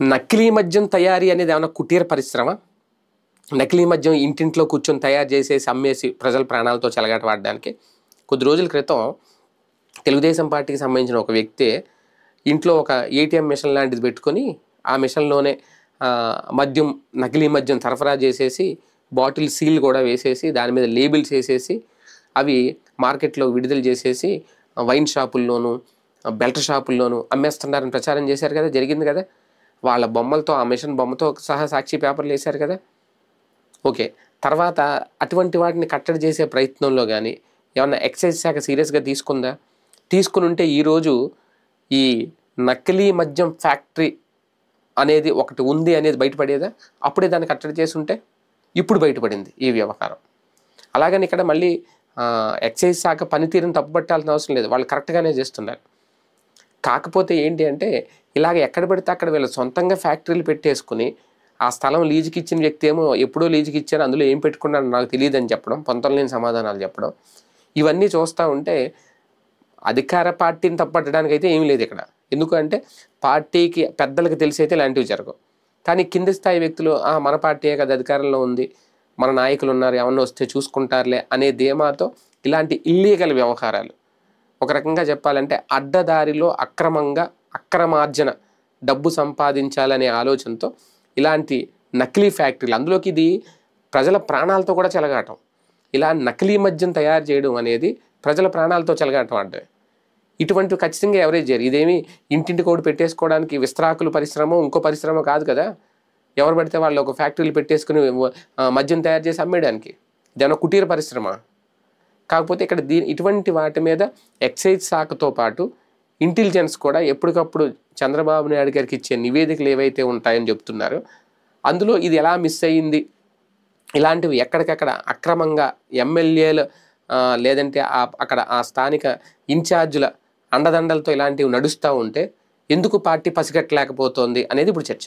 నకిలీ మద్యం తయారీ అనేది ఏమైనా కుటీర పరిశ్రమ? నకిలీ మద్యం ఇంటింట్లో కూర్చొని తయారు చేసేసి అమ్మేసి ప్రజల ప్రాణాలతో చెలగాటమాడడానికి. కొద్ది రోజుల క్రితం తెలుగుదేశం పార్టీకి సంబంధించిన ఒక వ్యక్తి ఇంట్లో ఒక ఏటీఎం మిషన్ లాంటిది పెట్టుకొని ఆ మిషన్లోనే మద్యం నకిలీ మద్యం సరఫరా చేసేసి బాటిల్ సీల్ కూడా వేసేసి దాని మీద లేబుల్స్ వేసేసి అవి మార్కెట్లో విడుదల చేసేసి వైన్ షాపుల్లోనూ బెల్ట్ షాపుల్లోనూ అమ్మేస్తున్నారని ప్రచారం చేశారు కదా, జరిగింది కదా. వాళ్ళ బొమ్మలతో ఆ మిషన్ బొమ్మతో సహా సాక్షి పేపర్లు వేశారు కదా. ఓకే, తర్వాత అటువంటి వాటిని కట్టడి చేసే ప్రయత్నంలో కానీ ఏమన్నా ఎక్సైజ్ శాఖ సీరియస్గా తీసుకుందా? తీసుకుని ఉంటే ఈరోజు ఈ నకిలీ మద్యం ఫ్యాక్టరీ అనేది ఒకటి ఉంది అనేది బయటపడేదా? అప్పుడే దాన్ని కట్టడి చేసి ఉంటే ఇప్పుడు బయటపడింది ఈ వ్యవహారం. అలాగని ఇక్కడ మళ్ళీ ఎక్సైజ్ శాఖ పనితీరుని తప్పుపట్టాల్సిన అవసరం లేదు, వాళ్ళు కరెక్ట్గానే చేస్తున్నారు. కాకపోతే ఏంటి అంటే ఇలాగ ఎక్కడ పడితే అక్కడ వీళ్ళు సొంతంగా ఫ్యాక్టరీలు పెట్టేసుకుని ఆ స్థలం లీజుకి ఇచ్చిన వ్యక్తి ఏమో ఎప్పుడో లీజుకి ఇచ్చారు, అందులో ఏం పెట్టుకున్నాడు నాకు తెలియదని చెప్పడం, పొంతలేని సమాధానాలు చెప్పడం, ఇవన్నీ చూస్తూ ఉంటే అధికార పార్టీని తప్పట్టడానికి అయితే ఏమీ లేదు ఇక్కడ. ఎందుకంటే పార్టీకి పెద్దలకు తెలిసి అయితే ఇలాంటివి జరగవు. కానీ కింది స్థాయి వ్యక్తులు మన పార్టీయే కదా అధికారంలో ఉంది, మన నాయకులు ఉన్నారు, ఎవరిని వస్తే చూసుకుంటారులే అనే ధీమాతో ఇలాంటి ఇల్లీగల్ వ్యవహారాలు, ఒక రకంగా చెప్పాలంటే అడ్డదారిలో అక్రమంగా అక్రమార్జన డబ్బు సంపాదించాలనే ఆలోచనతో ఇలాంటి నకిలీ ఫ్యాక్టరీలు, అందులోకి ఇది ప్రజల ప్రాణాలతో కూడా చెలగాటం. ఇలా నకిలీ మద్యం తయారు చేయడం అనేది ప్రజల ప్రాణాలతో చెలగాటం అంటే ఇటువంటివి ఖచ్చితంగా ఎవరేజ్ చేయరు. ఇదేమి ఇంటింటి కోడి పెట్టేసుకోవడానికి విస్తరాకులు పరిశ్రమ ఇంకో పరిశ్రమ కాదు కదా. ఎవరు పడితే వాళ్ళు ఒక ఫ్యాక్టరీలు పెట్టేసుకుని మద్యం తయారు చేసి అమ్మేయడానికి ఇదేమన్నా కుటీర పరిశ్రమ. కాకపోతే ఇక్కడ ఇటువంటి వాటి మీద ఎక్సైజ్ శాఖతో పాటు ఇంటెలిజెన్స్ కూడా ఎప్పటికప్పుడు చంద్రబాబు నాయుడు గారికి ఇచ్చే నివేదికలు ఏవైతే ఉంటాయని చెప్తున్నారు, అందులో ఇది ఎలా మిస్ అయ్యింది, ఇలాంటివి ఎక్కడికక్కడ అక్రమంగా ఎమ్మెల్యేలు లేదంటే అక్కడ ఆ స్థానిక ఇన్ఛార్జుల అండదండలతో ఇలాంటివి నడుస్తూ ఉంటే ఎందుకు పార్టీ పసిగట్టలేకపోతోంది అనేది ఇప్పుడు చర్చ.